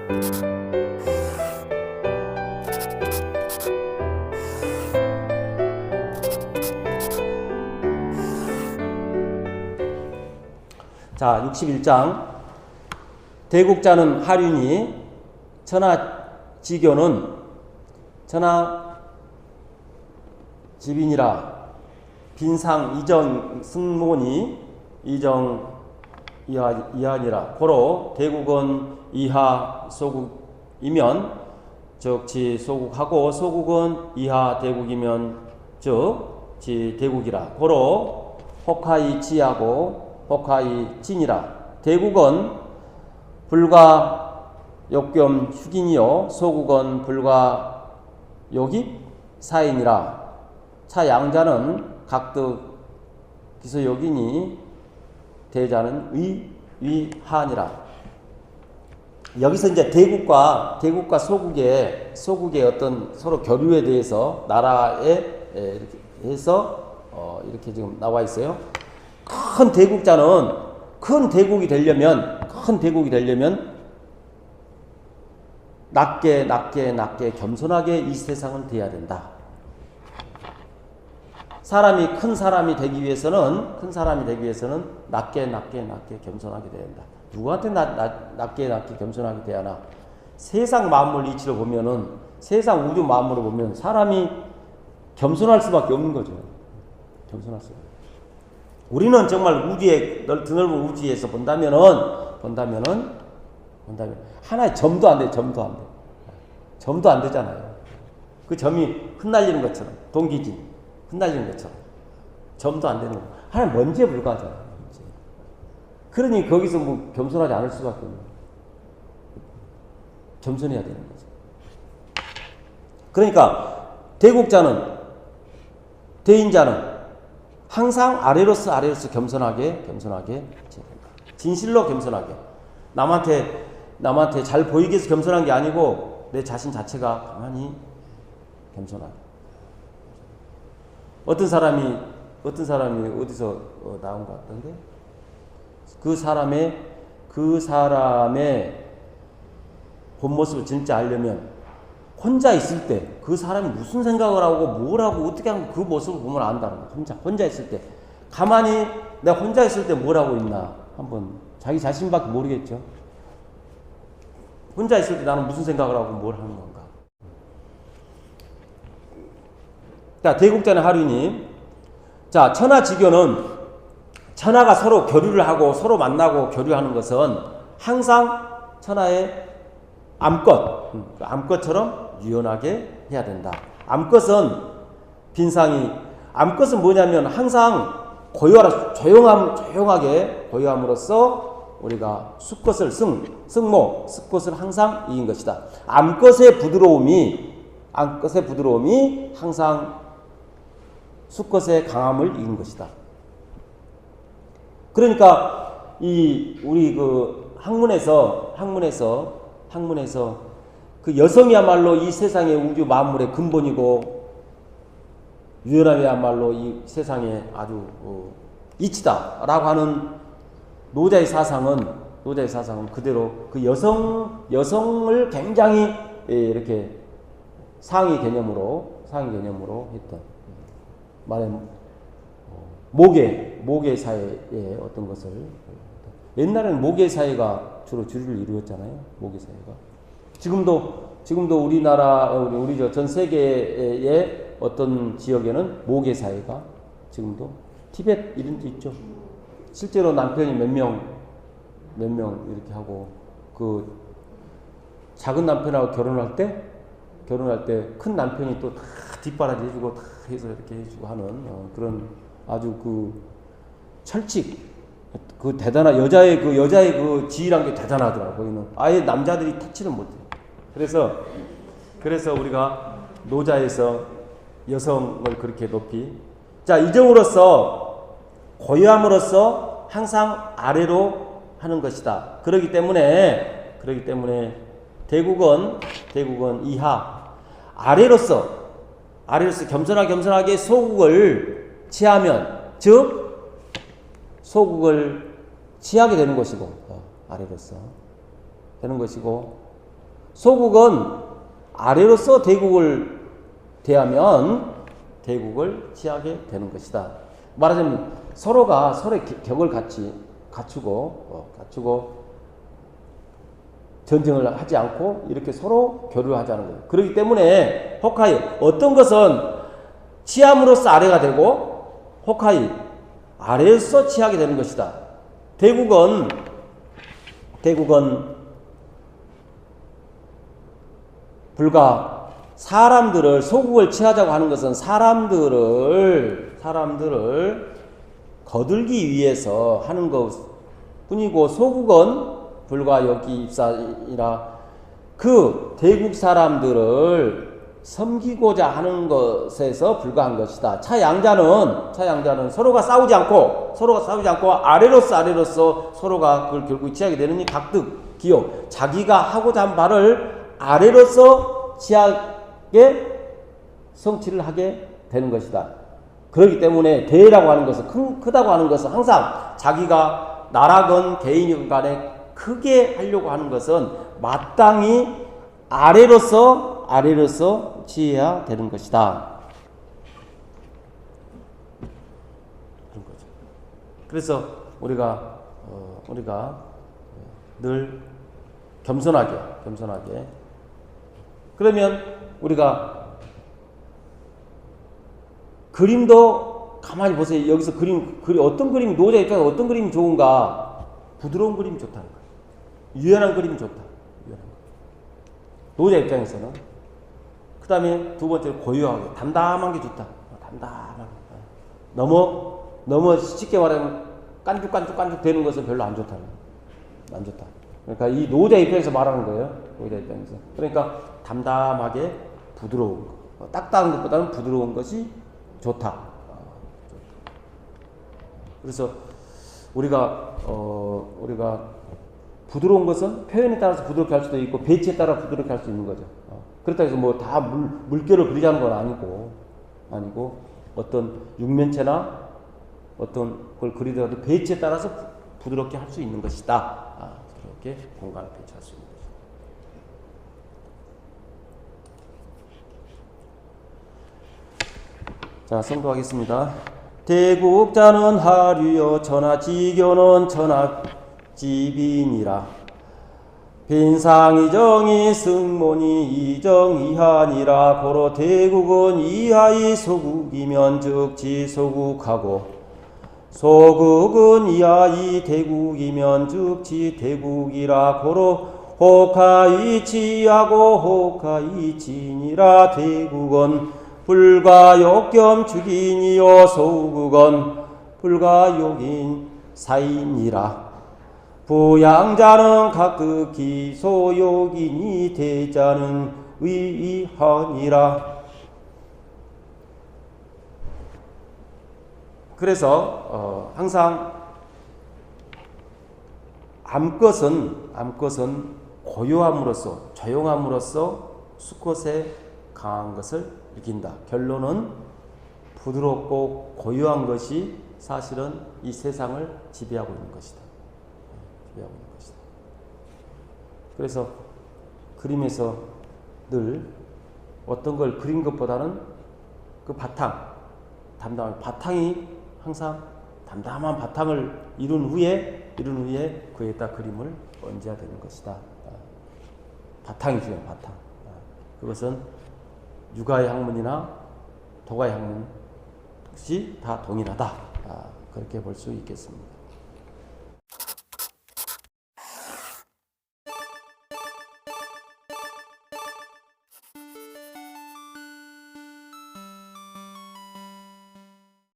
자, 61장. 대국자는 하륜이, 천하지교는 천하지빈이라. 빈상 이정 승모니 이정 이하니라. 고로 대국은 이하 소국이면 즉 지 소국하고 소국은 이하 대국이면 즉 지 대국이라. 고로 혹하이 지하고 혹하이 진이라. 대국은 불과 역겸 휴긴이요 소국은 불과 요깁 사인이라. 차 양자는 각득 기소역이니 대자는 위하니라. 여기서 이제 대국과 소국의 어떤 서로 교류에 대해서 나라에 이렇게 해서 이렇게 지금 나와 있어요. 큰 대국자는 큰 대국이 되려면 낮게 겸손하게 이 세상을 대해야 된다. 큰 사람이 되기 위해서는 낮게 겸손하게 돼야 된다. 누구한테 낮게 겸손하게 돼야 하나? 세상 만물 이치로 보면은, 세상 우주 만물을 보면 사람이 겸손할 수밖에 없는 거죠. 겸손할 수. 우리는 정말 드넓은 우주에서 본다면은 하나의 점도 안 돼. 점도 안 되잖아요. 그 점이 흩날리는 것처럼, 동기진 흩날리는 것처럼 점도 안 되는 거. 하나의 먼지에 불과하잖아요. 먼지. 그러니 거기서 뭐 겸손하지 않을 수밖에 없는 거예요. 겸손해야 되는 거죠. 그러니까 대인자는 항상 아래로서 겸손하게 진실로 겸손하게 남한테 잘 보이기 위해서 겸손한 게 아니고 내 자신 자체가 가만히 겸손하게. 어떤 사람이 어디서 나온 것 같던데 그 사람의 본 모습을 진짜 알려면 혼자 있을 때 그 사람이 무슨 생각을 하고 뭘 하고 어떻게 하는 그 모습을 보면 안다는 거야. 혼자 있을 때 가만히 내가 혼자 있을 때 뭘 하고 있나 한번 자기 자신밖에 모르겠죠. 혼자 있을 때 나는 무슨 생각을 하고 뭘 하는 건가. 자, 대국자는 하륜이. 자, 천하지교는 천하가 서로 교류를 하고 서로 만나고 교류하는 것은 항상 천하의 암것처럼 유연하게 해야 된다. 암것은 뭐냐면 항상 조용하게 고요함으로써 우리가 숫것을 숫것을 항상 이긴 것이다. 암것의 부드러움이 항상 숫것의 강함을 이긴 것이다. 그러니까 우리 그 학문에서 그 여성이야말로 이 세상의 우주 만물의 근본이고 유연함이야말로 이 세상의 아주 이치다라고 하는 노자의 사상은 그대로 그 여성을 굉장히 이렇게 상위 개념으로 했던 말하면 모계 사회의 어떤 것을 옛날에는 모계 사회가 주로 주류를 이루었잖아요. 모계 사회가. 지금도 우리나라, 우리 전 세계의 어떤 지역에는 모계 사회가 지금도 티벳 이런 데 있죠. 실제로 남편이 몇 명 이렇게 하고 그 작은 남편하고 결혼할 때 큰 남편이 또 다 뒷바라지 해주고 다 해서 이렇게 해주고 하는 그런 아주 그 철칙. 그 대단한 여자의 그 지위란 게 대단하더라고요. 거기는 아예 남자들이 터치를 못해요. 그래서 우리가 노자에서 여성을 그렇게 높이 이정으로서 고요함으로써 항상 아래로 하는 것이다. 그렇기 때문에 대국은 이하 아래로서 겸손하게 소국을 취하면 즉 소국을 취하게 되는 것이고 아래로서 되는 것이고 소국은 아래로서 대국을 대하면 대국을 취하게 되는 것이다. 말하자면 서로가 서로의 격을 갖추고 전쟁을 하지 않고 이렇게 서로 교류하자는 거예요. 그렇기 때문에 호카이 어떤 것은 취함으로써 아래가 되고 호카이 아래에서 취하게 되는 것이다. 대국은 불과 사람들을 소국을 취하자고 하는 것은 사람들을 거들기 위해서 하는 것뿐이고 소국은 불과 여기 입사이라 그 대국 사람들을 섬기고자 하는 것에서 불과한 것이다. 차양자는 서로가 싸우지 않고 아래로서 서로가 그걸 결국 취하게 되는 이 각득 기호 자기가 하고자 한 바를 아래로서 취하게 성취를 하게 되는 것이다. 그렇기 때문에 대라고 하는 것은 크다고 하는 것은 항상 자기가 나라건 개인이건 간에 크게 하려고 하는 것은 마땅히 아래로서 취해야 되는 것이다. 그런 거죠. 그래서 우리가 늘 겸손하게 그러면 우리가 그림도 가만히 보세요. 여기서 그림 어떤 그림이 노자 입장에서 어떤 그림이 좋은가? 부드러운 그림이 좋다는 거예요. 유연한 그림이 좋다. 노자 입장에서는. 그 다음에 두 번째로 고요하게 담담한 게 좋다. 담담하게. 너무 쉽게 말하면 깐죽 되는 것은 별로 안 좋다. 그러니까 이 노자 입장에서 말하는 거예요. 노자 입장에서. 그러니까 담담하게 부드러운 거. 딱딱한 것보다는 부드러운 것이 좋다. 그래서 우리가 부드러운 것은 표현에 따라서 부드럽게 할 수도 있고 배치에 따라 부드럽게 할 수 있는 거죠. 그렇다고 해서 뭐 다 물결을 그리자는 건 아니고 어떤 육면체나 어떤 걸 그리더라도 배치에 따라서 부드럽게 할 수 있는 것이다. 그렇게 공간을 배치할 수 있는 거죠. 자, 성도하겠습니다. 대국자는 하류여 천하지교는 천하지빈이라 빈상이정이 승몬이 이정이하니라 고로 대국은 이하이 소국이면 즉 지소국하고 소국은 이하이 대국이면 즉 지대국이라 고로 호카이치하고 호카이치니라 대국은 불가욕겸 죽인이요 소국은 불가욕인 사인이라 부양자는 각극히 소욕이니 대자는 위하니라. 그래서 항상 암것은 고요함으로써 조용함으로써 수컷에 강한 것을 이긴다. 결론은 부드럽고 고요한 것이 사실은 이 세상을 지배하고 있는 것이다. 그래서 그림에서 늘 어떤 걸 그린 것보다는 그 바탕이 항상 담담한 바탕을 이룬 후에 그에다 그림을 얹어야 되는 것이다. 바탕이 중요한 바탕. 그것은 유가의 학문이나 도가의 학문 역시 다 동일하다. 그렇게 볼 수 있겠습니다.